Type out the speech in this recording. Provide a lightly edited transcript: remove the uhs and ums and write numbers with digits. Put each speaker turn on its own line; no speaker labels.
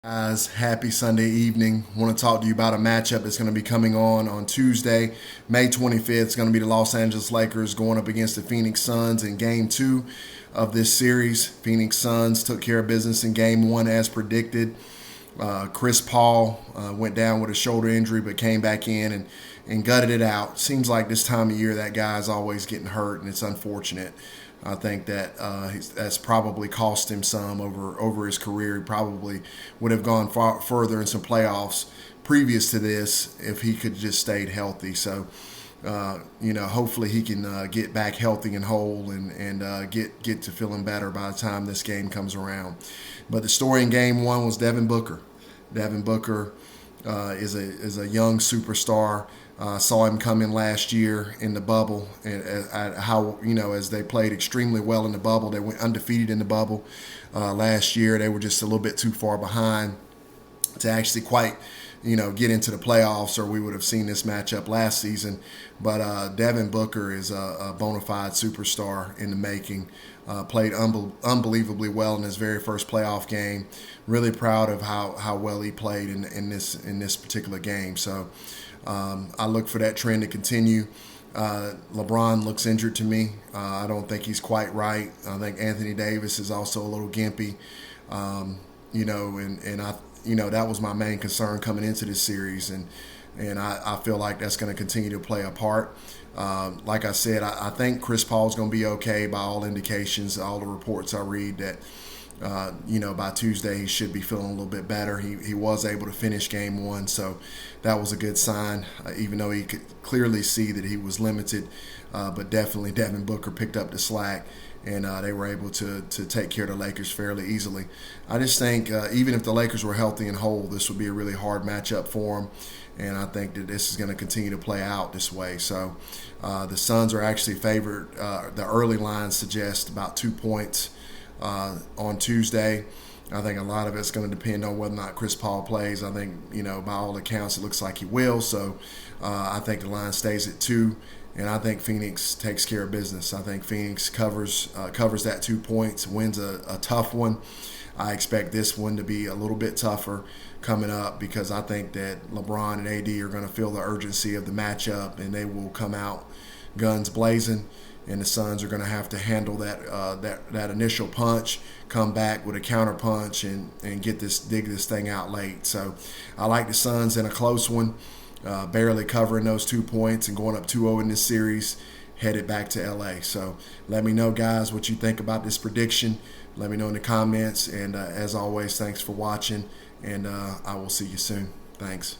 Guys, happy Sunday evening. Want to talk to you about a matchup that's going to be coming on Tuesday, May 25th. It's going to be the Los Angeles Lakers going up against the Phoenix Suns in Game 2 of this series. Phoenix Suns took care of business in Game 1 as predicted. Chris Paul went down with a shoulder injury but came back in and gutted it out. Seems like this time of year that guy's always getting hurt, and it's unfortunate. I think that that's probably cost him some over his career. He probably would have gone far further in some playoffs previous to this if he could just stayed healthy. So, hopefully he can get back healthy and whole and get to feeling better by the time this game comes around. But the story in Game 1 was Devin Booker. Devin Booker is a young superstar. Saw him come in last year in the bubble, and how as they played extremely well in the bubble. They went undefeated in the bubble last year. They were just a little bit too far behind to actually quite get into the playoffs, or we would have seen this matchup last season. But Devin Booker is a bona fide superstar in the making. Played unbelievably well in his very first playoff game. Really proud of how well he played in this particular game. So I look for that trend to continue. LeBron looks injured to me. I don't think he's quite right. I think Anthony Davis is also a little gimpy. That was my main concern coming into this series, and I feel like that's going to continue to play a part. Like I said, I think Chris Paul's going to be okay by all indications, all the reports I read that by Tuesday he should be feeling a little bit better. He was able to finish Game 1, so that was a good sign, even though he could clearly see that he was limited. But definitely Devin Booker picked up the slack, and they were able to take care of the Lakers fairly easily. I just think even if the Lakers were healthy and whole, this would be a really hard matchup for them, and I think that this is going to continue to play out this way. So the Suns are actually favored. The early lines suggest about 2 points on Tuesday. I think a lot of it's going to depend on whether or not Chris Paul plays. I think, by all accounts, it looks like he will. So I think the line stays at 2. And I think Phoenix takes care of business. I think Phoenix covers that 2 points, wins a tough one. I expect this one to be a little bit tougher coming up because I think that LeBron and AD are going to feel the urgency of the matchup, and they will come out guns blazing. And the Suns are going to have to handle that initial punch, come back with a counter punch, and dig this thing out late. So I like the Suns in a close one. Barely covering those 2 points and going up 2-0 in this series, headed back to LA. So let me know, guys, what you think about this prediction. Let me know in the comments. And as always, thanks for watching, and I will see you soon. Thanks.